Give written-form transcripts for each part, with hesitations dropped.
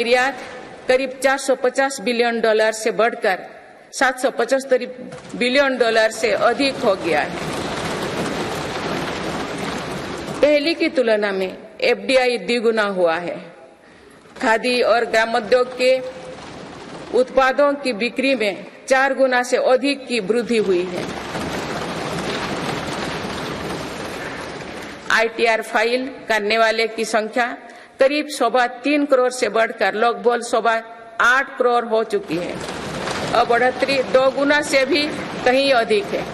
निर्यात करीब 450 billion dollar से बढ़कर 775 बिलियन डॉलर से अधिक हो गया है। पहले की तुलना में एफडीआई द्विगुना हुआ है। खादी और ग्रामोद्योग के उत्पादों की बिक्री में 4 गुना से अधिक की वृद्धि हुई है। आईटीआर फाइल करने वाले की संख्या करीब 3.25 करोड़ से बढ़कर लगभग 8.25 करोड़ हो चुकी है और बढ़ोतरी 2 गुना से भी कहीं अधिक है।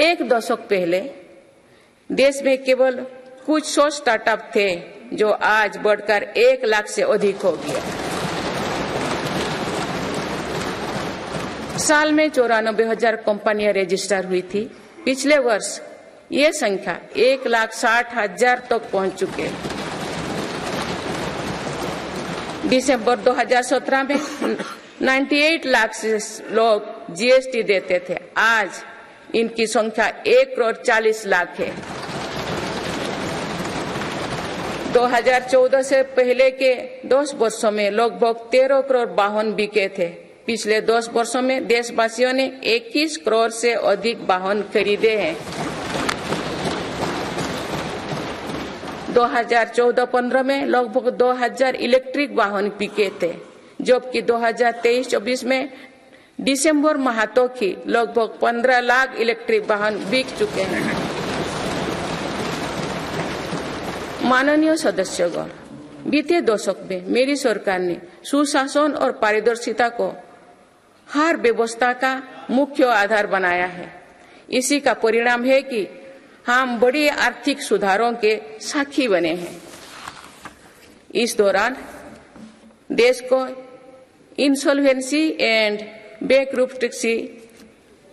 एक दशक पहले देश में केवल कुछ 100 स्टार्टअप थे जो आज बढ़कर 1 लाख से अधिक हो गया। साल में 94,000 कंपनियां रजिस्टर हुई थी। पिछले वर्ष ये संख्या 1,60,000 तक पहुंच चुके हैं। दिसंबर 2017 में 98 लाख से लोग जीएसटी देते थे। आज इनकी संख्या 1,40,00,000 है। 2014 से पहले के 10 वर्षों में लगभग 13 करोड़ वाहन बिके थे। पिछले 10 वर्षों में देशवासियों ने 21 करोड़ से अधिक वाहन खरीदे हैं। 2014-15 में लगभग 2,000 इलेक्ट्रिक वाहन बिके थे, जबकि 2023-24 में दिसंबर माह तक ही लगभग 15 लाख इलेक्ट्रिक वाहन बिक चुके हैं। माननीय सदस्यगण, बीते दशक में मेरी सरकार ने सुशासन और पारदर्शिता को हर व्यवस्था का मुख्य आधार बनाया है। इसी का परिणाम है कि हम बड़े आर्थिक सुधारों के साक्षी बने हैं। इस दौरान देश को इंसॉल्वेंसी एंड बैंकरप्सी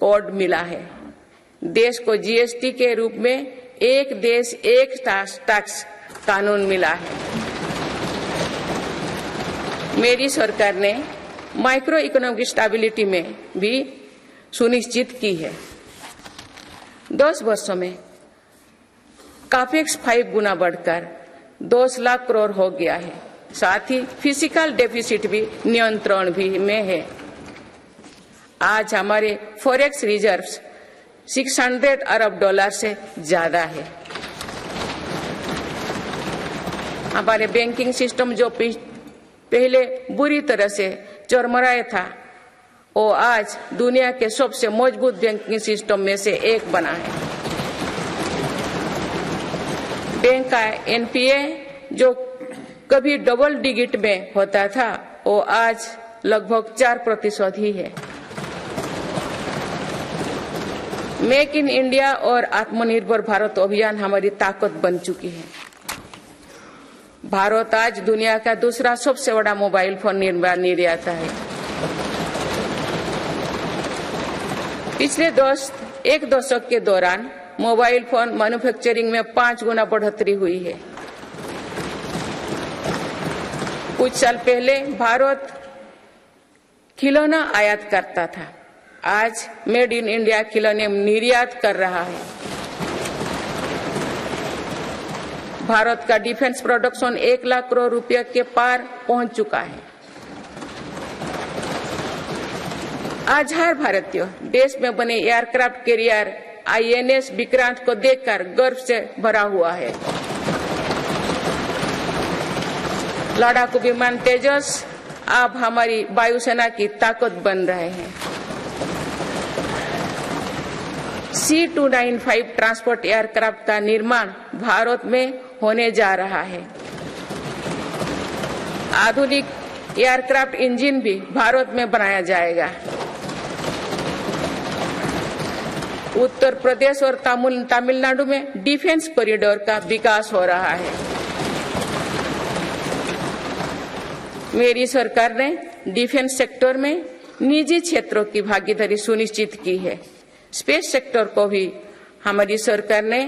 कोड मिला है। देश को जीएसटी के रूप में एक देश एक टैक्स कानून मिला है। मेरी सरकार ने माइक्रो इकोनॉमिक स्टेबिलिटी में भी सुनिश्चित की है। 10 वर्षों में कापेक्स 5 गुना बढ़कर 10 लाख करोड़ हो गया है। साथ ही फिजिकल डेफिसिट भी नियंत्रण भी में है। आज हमारे फॉरेक्स रिजर्व्स 600 अरब डॉलर से ज्यादा है। हमारे बैंकिंग सिस्टम जो पहले बुरी तरह से चरमराया था, वो आज दुनिया के सबसे मजबूत बैंकिंग सिस्टम में से एक बना है। बैंक का एनपीए जो कभी डबल डिजिट में होता था, वो आज लगभग 4% ही है। मेक इन इंडिया और आत्मनिर्भर भारत अभियान हमारी ताकत बन चुकी है। भारत आज दुनिया का दूसरा सबसे बड़ा मोबाइल फोन निर्माता है। पिछले एक दशक के दौरान मोबाइल फोन मैन्युफैक्चरिंग में 5 गुना बढ़ोतरी हुई है। कुछ साल पहले भारत खिलौना आयात करता था, आज मेड इन इंडिया खिलौने निर्यात कर रहा है। भारत का डिफेंस प्रोडक्शन 1 लाख करोड़ रुपए के पार पहुंच चुका है। आज हर भारतीय देश में बने एयरक्राफ्ट कैरियर आईएनएस विक्रांत को देखकर गर्व से भरा हुआ है। लड़ाकू विमान तेजस अब हमारी वायुसेना की ताकत बन रहे हैं। C295 ट्रांसपोर्ट एयरक्राफ्ट का निर्माण भारत में होने जा रहा है। आधुनिक एयरक्राफ्ट इंजन भी भारत में बनाया जाएगा। उत्तर प्रदेश और तमिलनाडु में डिफेंस कॉरिडोर का विकास हो रहा है। मेरी सरकार ने डिफेंस सेक्टर में निजी क्षेत्रों की भागीदारी सुनिश्चित की है। स्पेस सेक्टर को भी हमारी सरकार ने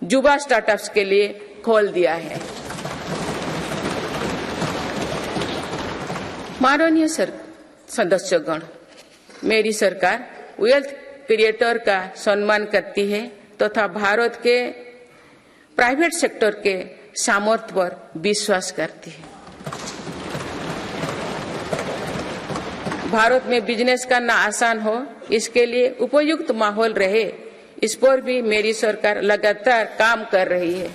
युवा स्टार्टअप्स के लिए खोल दिया है। माननीय सदस्यगण, मेरी सरकार वेल्थ क्रिएटर का सम्मान करती है तथा भारत के प्राइवेट सेक्टर के सामर्थ्य पर विश्वास करती है। भारत में बिजनेस करना आसान हो, इसके लिए उपयुक्त माहौल रहे, इस पर भी मेरी सरकार लगातार काम कर रही है।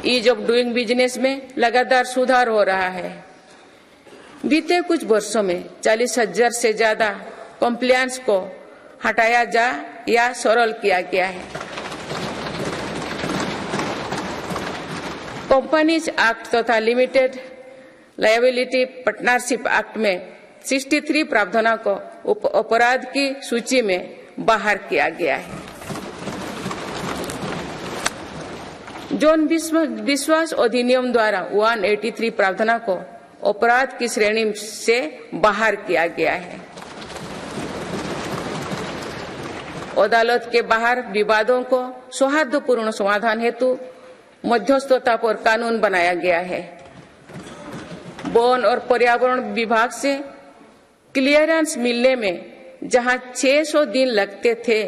ईज ऑफ डूइंग बिजनेस में लगातार सुधार हो रहा है। बीते कुछ वर्षों में 40,000 से ज्यादा कॉम्प्लायंस को हटाया जा या सरल किया गया है। कंपनीज एक्ट तथा लिमिटेड लायबिलिटी पार्टनरशिप एक्ट में 63 प्रावधानों को अपराध की सूची में बाहर किया गया है। जौन विश्वास अधिनियम द्वारा 183 प्रावधानों को अपराध की श्रेणी से बाहर किया गया है। अदालत के बाहर विवादों को सौहार्दपूर्ण समाधान हेतु मध्यस्थता पर कानून बनाया गया है। वन और पर्यावरण विभाग से क्लियरेंस मिलने में जहां 600 दिन लगते थे,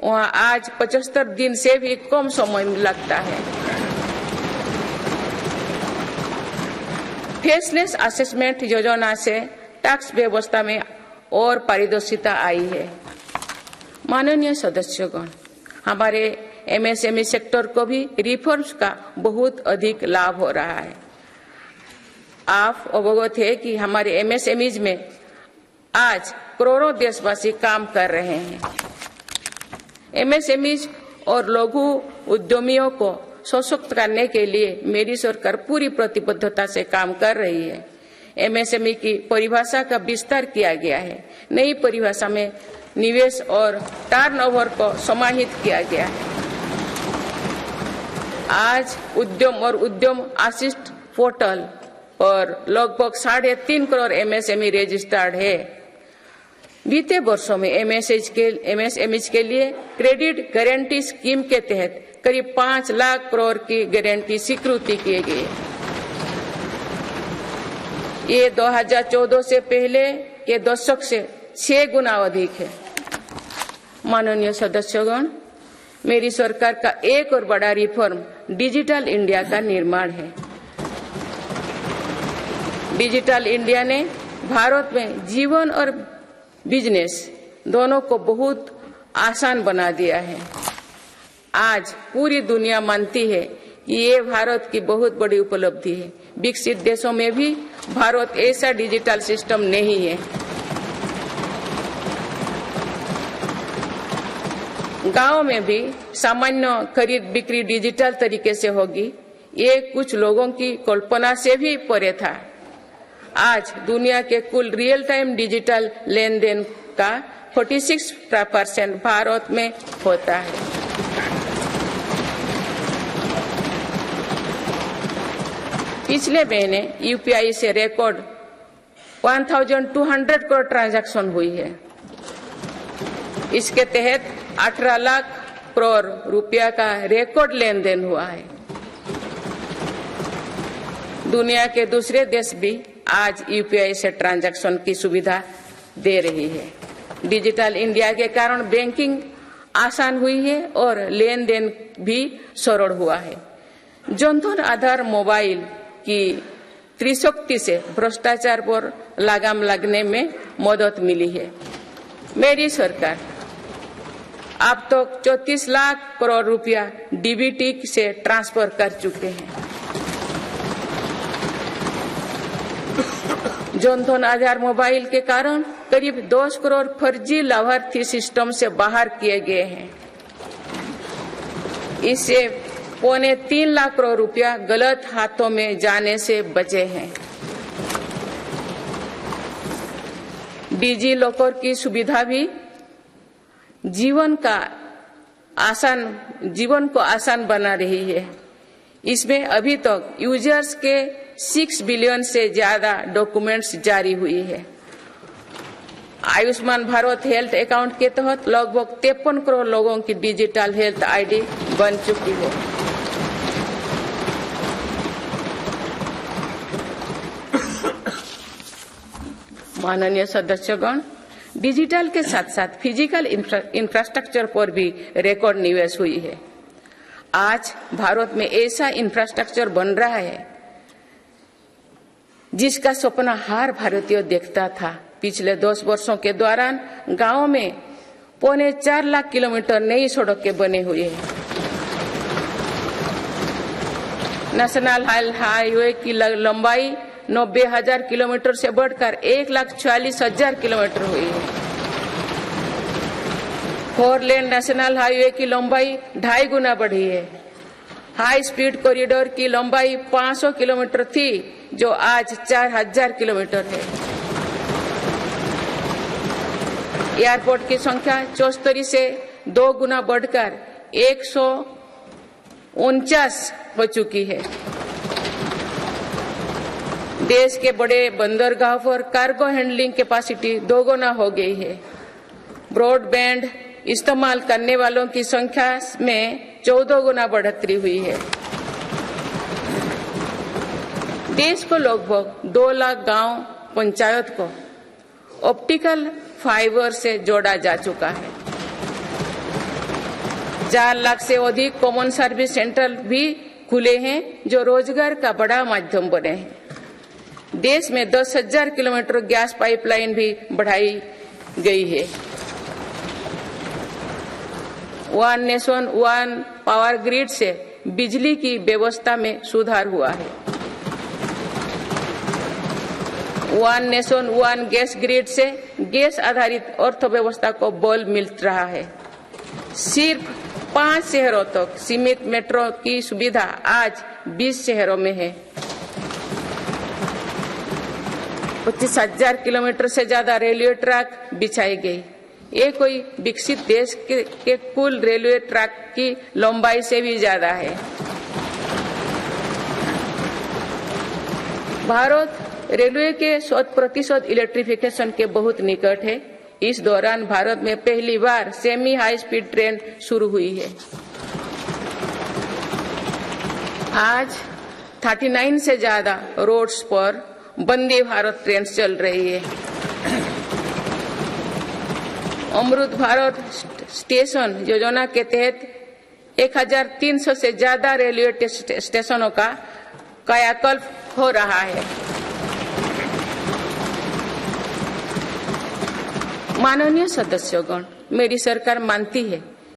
वहां आज 75 दिन से भी कम समय लगता है। फेसलेस असेसमेंट योजना से टैक्स व्यवस्था में और पारदर्शिता आई है। माननीय सदस्यगण, हमारे एमएसएमई सेक्टर को भी रिफॉर्म्स का बहुत अधिक लाभ हो रहा है। आप अवगत है कि हमारे एमएसएमईज में आज करोड़ों देशवासी काम कर रहे हैं। एमएसएमईज और लघु उद्यमियों को सशक्त करने के लिए मेरी सरकार पूरी प्रतिबद्धता से काम कर रही है। एमएसएमई की परिभाषा का विस्तार किया गया है। नई परिभाषा में निवेश और टर्नओवर को समाहित किया गया है। आज उद्यम और उद्यम आशिष्ट पोर्टल और लगभग 3.5 करोड़ एमएसएमई रजिस्टर्ड है। बीते वर्षों में एमएसएमईज के लिए क्रेडिट गारंटी स्कीम के तहत करीब 5 लाख करोड़ की गारंटी स्वीकृति किए गए। ये 2014 से पहले के दशक से 6 गुना अधिक है। माननीय सदस्यगण, मेरी सरकार का एक और बड़ा रिफॉर्म डिजिटल इंडिया का निर्माण है। डिजिटल इंडिया ने भारत में जीवन और बिजनेस दोनों को बहुत आसान बना दिया है। आज पूरी दुनिया मानती है कि ये भारत की बहुत बड़ी उपलब्धि है। विकसित देशों में भी भारत ऐसा डिजिटल सिस्टम नहीं है। गांव में भी सामान्य खरीद बिक्री डिजिटल तरीके से होगी, ये कुछ लोगों की कल्पना से भी परे था। आज दुनिया के कुल रियल टाइम डिजिटल लेन देन का 46% भारत में होता है। पिछले महीने यूपीआई से रिकॉर्ड 1200 करोड़ ट्रांजैक्शन हुई है। इसके तहत 18 लाख करोड़ रुपया का रिकॉर्ड लेन देन हुआ है। दुनिया के दूसरे देश भी आज यूपीआई से ट्रांजैक्शन की सुविधा दे रही है। डिजिटल इंडिया के कारण बैंकिंग आसान हुई है और लेन देन भी सरल हुआ है। जनधन आधार मोबाइल की त्रिशक्ति से भ्रष्टाचार पर लगाम लगने में मदद मिली है। मेरी सरकार अब तक 34 लाख करोड़ रुपया डीबीटी से ट्रांसफर कर चुके हैं। जनधन आधार मोबाइल के कारण करीब 10 करोड़ फर्जी लाभार्थी सिस्टम से बाहर किए गए हैं। इससे 3.25 लाख करोड़ रुपया गलत हाथों में जाने से बचे हैं। डिजी लॉकर की सुविधा भी जीवन को आसान बना रही है। इसमें अभी तक यूजर्स के 6 बिलियन से ज्यादा डॉक्यूमेंट्स जारी हुई है। आयुष्मान भारत हेल्थ अकाउंट के तहत लगभग 53 करोड़ लोगों की डिजिटल हेल्थ आईडी बन चुकी है। माननीय सदस्यगण, डिजिटल के साथ साथ फिजिकल इंफ्रास्ट्रक्चर पर भी रिकॉर्ड निवेश हुई है। आज भारत में ऐसा इंफ्रास्ट्रक्चर बन रहा है जिसका सपना हर भारतीय देखता था। पिछले 10 वर्षों के दौरान गांवों में 4.25 लाख किलोमीटर नई सड़कें बने हुए हैं। नेशनल हाईवे की लंबाई 90,000 किलोमीटर से बढ़कर 1,40,000 किलोमीटर हुई है। 4 लेन नेशनल हाईवे की लंबाई 2.5 गुना बढ़ी है। हाई स्पीड कॉरिडोर की लंबाई 500 किलोमीटर थी जो आज 4,000 किलोमीटर है। एयरपोर्ट की संख्या 74 से 2 गुना बढ़कर 149 हो चुकी है। देश के बड़े बंदरगाह पर कार्गो हैंडलिंग कैपेसिटी 2 गुना हो गई है। ब्रॉडबैंड इस्तेमाल करने वालों की संख्या में 14 गुना बढ़ोतरी हुई है। देश को लगभग 2 लाख गांव पंचायत को ऑप्टिकल फाइबर से जोड़ा जा चुका है। 4 लाख से अधिक कॉमन सर्विस सेंटर भी खुले हैं जो रोजगार का बड़ा माध्यम बने हैं। देश में 10,000 किलोमीटर गैस पाइपलाइन भी बढ़ाई गई है। One nation one power grid से बिजली की व्यवस्था में सुधार हुआ है। One nation one gas grid से गैस आधारित अर्थव्यवस्था को बल मिल रहा है। सिर्फ 5 शहरों तक सीमित मेट्रो की सुविधा आज 20 शहरों में है। 25,000 किलोमीटर से ज्यादा रेलवे ट्रैक बिछाई गई। ये कोई विकसित देश के कुल रेलवे ट्रैक की लंबाई से भी ज्यादा है। भारत रेलवे के 100% इलेक्ट्रिफिकेशन के बहुत निकट है। इस दौरान भारत में पहली बार सेमी हाई स्पीड ट्रेन शुरू हुई है। आज 39 से ज्यादा रोड्स पर वंदे भारत ट्रेन चल रही है। अमृत भारत स्टेशन योजना के तहत 1,300 से ज्यादा रेलवे स्टेशनों का कायाकल्प हो रहा है। माननीय सदस्यगण, मेरी सरकार मानती है